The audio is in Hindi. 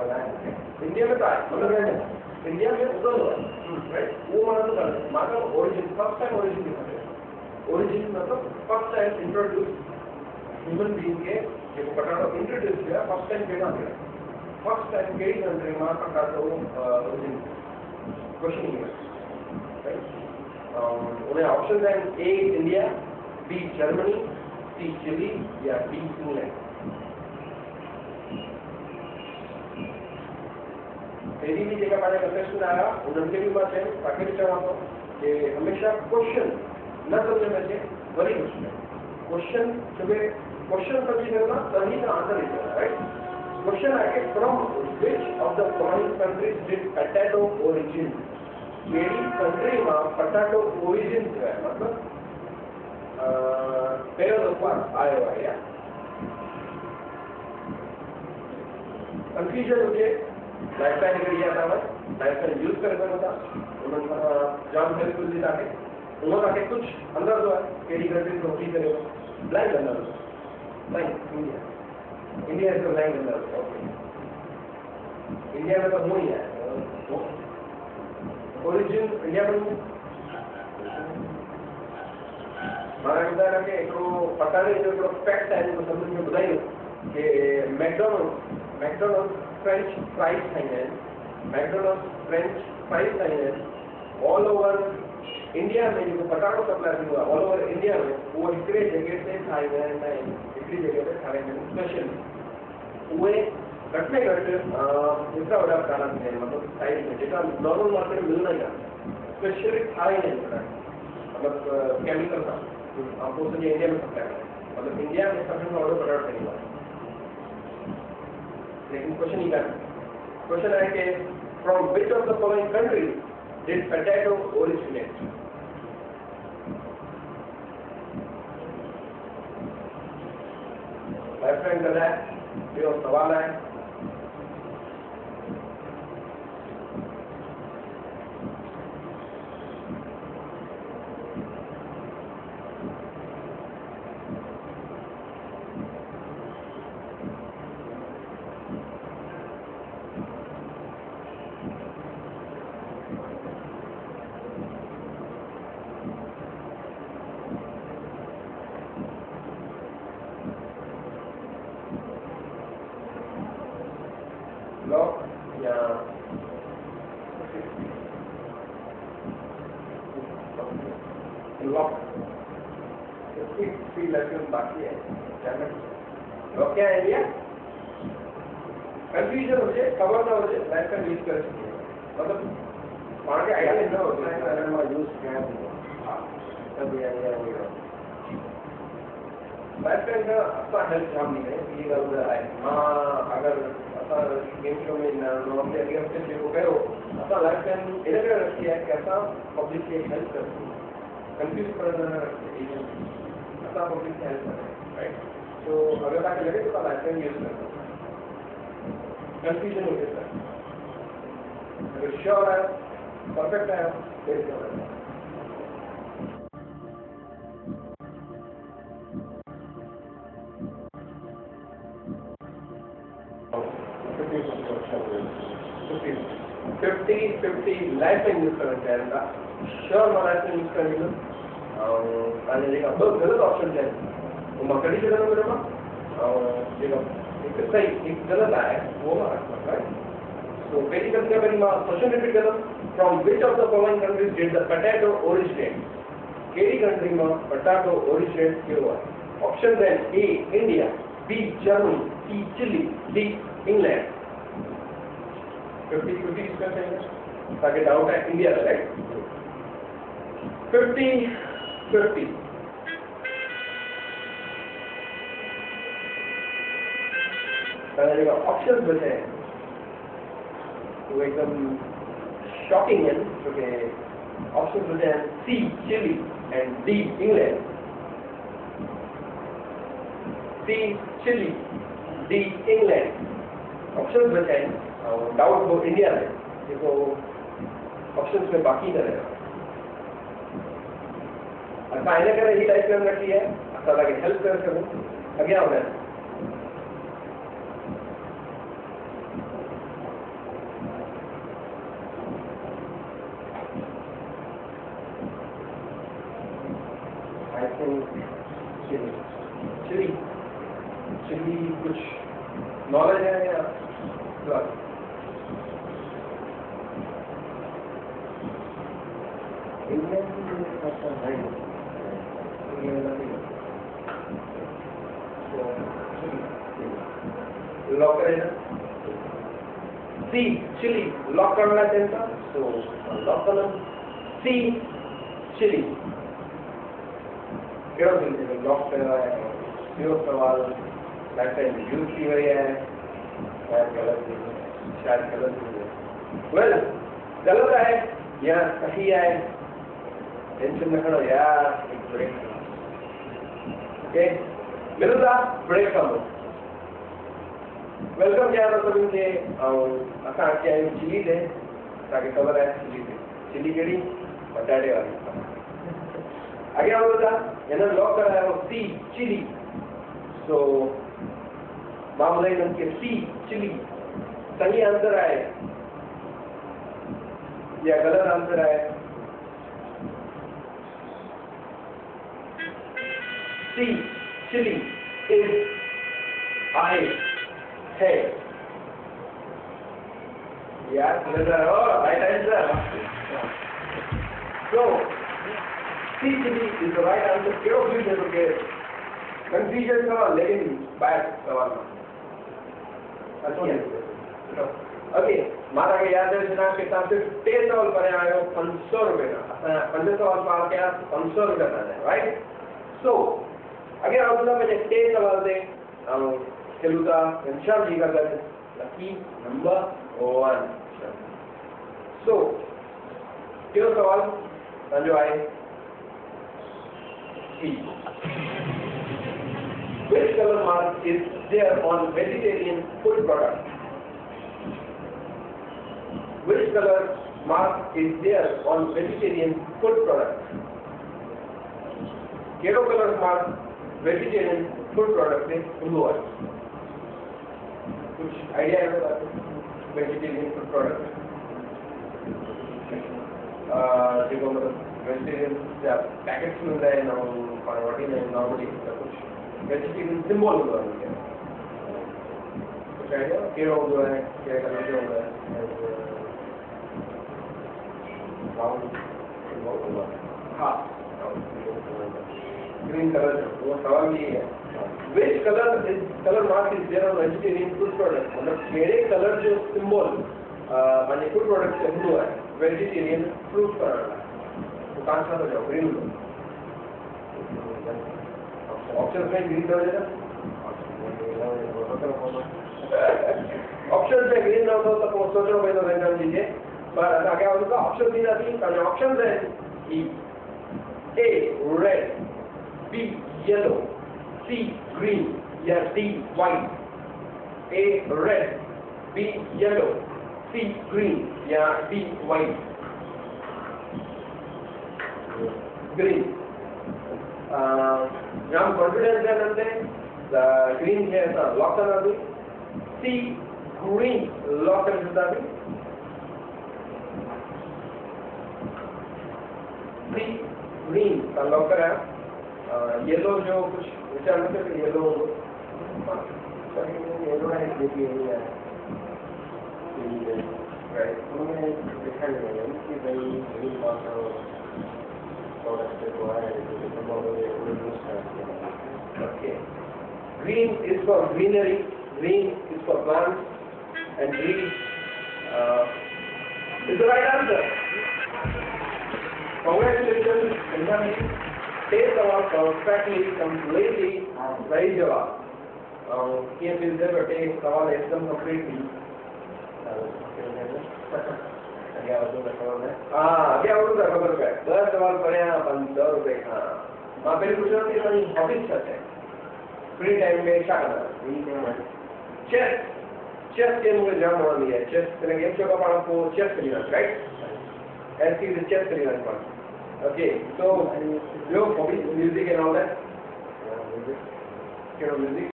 इंडिया में तो आए मतलब इंडिया में उधर हुआ राइट वो माना तो कर माना ओरिजिन फर्स्ट टाइम ओरिजिन दिखा ओरिजिन मतलब first time introduce human being के जो पटाटो इंट्रोड्यूस किया फर्स्ट टाइम केना किया फर्स्ट टाइम केडी कंट्री में पटाटो ओरिजिन क्वेश्चन है राइट उन्हें ऑप्शन है A India B Germany C Chile या डी इंग्लैंड तेरी भी जगह पाने का प्रश्न आया उनके भी बात है ताकि चाहता हूँ कि हमेशा क्वेश्चन न समझने में से बड़ी क्वेश्चन क्वेश्चन सुबह क्वेश्चन समझी करना तभी का आंसर ही करना राइट क्वेश्चन आके from which of the following countries did potato origin KD country में पोटैटो ओरिजिन है मतलब पहले तो पास आयो है या कंफ्यूजन मुझे लाइफ टाइम एरिया था लाइफ टाइम यूज कर था उन्होंने जॉब हेल्पफुल दी ताकि उन्होंने कुछ अंदर जो है केडी कंट्री को फ्री करेगा ब्लैंक अंदर blank India India is blank अंदर इंडिया में तो हो ही है ओरिजिन इंडिया में माना कहता है कि एक पटाने जो एक फैक्ट है जो समझ में बताइए कि मैकडॉनल्ड्स फ्रेंच फ्राइज खाइए मैकडॉनल्ड्स फ्रेंच फ्राइज खाइए ऑल ओवर इंडिया में जो पटाटो सप्लाई हुआ ऑल ओवर इंडिया में वो हिकड़े जगह से खाइए नहीं हिकड़ी जगह पे खाइए स्पेशल वे घट में घट इतना बड़ा कारण है मतलब साइज में जेका नॉर्मल मार्केट में मिलना ही स्पेशली खाई नहीं पड़ा मतलब केमिकल का आपको तो इंडिया में सप्लाई है मतलब इंडिया में सबसे ऑर्डर पटाटो नहीं हुआ लेकिन क्वेश्चन ही करना क्वेश्चन है कि from which of the following country did potato originate life time कर रहा है ये सवाल है बाकी है क्या है भैया कंफ्यूजन हो जाए खबर ना हो जाए लाइफ का यूज कर सकते मतलब वहाँ के आइडिया ना होता है अगर मैं यूज किया तब लाइफ टाइम का अपना हेल्थ काम नहीं है ये उधर आए हाँ अगर अपना गेम शो में नॉर्मली अगले हफ्ते से वो कहो अपना लाइफ टाइम इधर रखी है कि ऐसा पब्लिक की हेल्प करती है कंफ्यूज कर रखते हैं अपना पब्लिक की हेल्प कर राइट तो अगर ताकि लगे तो लाइफ टाइम यूज करना कंफ्यूजन हो जाता है अगर श्योर है परफेक्ट है फिर क्या होगा फिफ्टी लाइफ टाइम यूज करना चाहिए श्योर में लाइफ टाइम यूज करेंगे और देखा बहुत गलत ऑप्शन है वो मकड़ी जगह मेरे पास एक सही एक गलत आया वो राइट तो पहली कंट्री पहली क्वेश्चन रिपीट करो from which of the following countries did the potato originate केडी कंट्री में पोटैटो ओरिजिनेट क्यों हुआ ऑप्शन है A India B Germany C Chile D England 50-50 इसका चाहिए ताकि डाउट है इंडिया राइट 50-50 ऑप्शन बचे हैं वो एकदम शॉकिंग है क्योंकि ऑप्शन बचे हैं C Chile and D England C Chile D England option बचे हैं डाउट वो इंडिया में देखो ऑप्शन में बाकी करेगा अच्छा इन्हें करे ही लाइफ में रखी है अच्छा लगे हेल्प कर सकूँ आगे होना है नॉलेज है या लॉक करेगा सी चिली लॉक करना चाहिए तो लॉक करना सी चिली केड़ा दिन लॉक करा है यो सवाल लाइक टाइम यूज की हुई है शायद गलत वेल गलत है या सही है टेंशन में खड़ो यार एक ब्रेक ओके मिलता ब्रेक करो वेलकम क्या तो सभी के असा क्या है चिली दे ताकि खबर है चिली केड़ी पटाटे वाली आगे आओ बेटा ये ना लॉक करा है वो सी चिली सो मामले में के सी चिली सही आंसर आए या गलत आंसर आए सी चिली इज आए है यार right answer so C Chile is the right answer क्यों भी देखोगे कंफ्यूजन सवाल लेकिन बैक सवाल ओके मारा के याद है जना के साथ टे सवाल पर आयो 500 रुपए का 500 सवाल पार के 500 रुपए था राइट सो अगर आप लोग में टे सवाल दे चलूता घनश्याम जी का गल लकी नंबर 1 सो क्यों सवाल जो आए सी Which color mark is there on vegetarian food product? Which color mark is there on vegetarian food product? Kero color mark vegetarian food product is blue one. कुछ idea है क्या vegetarian food product? देखो मतलब vegetarian क्या packets मिल रहे हैं ना पानी में normally कुछ vegetarian symbol होगा क्या कुछ आइडिया क्या होगा है क्या कलर होगा है ब्राउन symbol होगा हाँ ग्रीन कलर वो सवाल ये है which color mark is there on vegetarian food product मतलब मेरे कलर जो symbol माने food product से blue है vegetarian fruit product तो कौन सा हो जाओ ग्रीन ऑप्शन में ग्रीन हो जाएगा ऑप्शन में ग्रीन ना हो तो सोचो भाई तो रैंडम दीजिए पर आगे उनका ऑप्शन दी जाती है तो ऑप्शन है ई ए रेड बी येलो सी ग्रीन या डी व्हाइट ए रेड बी येलो सी ग्रीन या डी व्हाइट ग्रीन हम कॉन्फिडेंस है नंदे ग्रीन है ऐसा लॉक करना भी सी ग्रीन लॉक कर देता भी सी ग्रीन का लॉक करा येलो जो कुछ विचार में तो येलो येलो है ये नहीं है राइट तो मैं दिखा नहीं है कि भाई ग्रीन का Okay. Green is for greenery, green is for plants, and green is the right answer. Congratulations, Benjamin. Take our perfectly, completely, right jawab. Here is the take सवाल एकदम completely. क्या बोलूँ खबर पे 10 सवाल पढ़े 500 रुपए का माँ पहले पूछ रहा थी अपनी हॉबीज क्या है फ्री टाइम में क्या करना चेस के मुझे जाम होना नहीं है चेस करेंगे एक जगह पर आपको चेस करना राइट ऐसी चेस करना ओके तो जो hobbies music and all that क्या म्यूजिक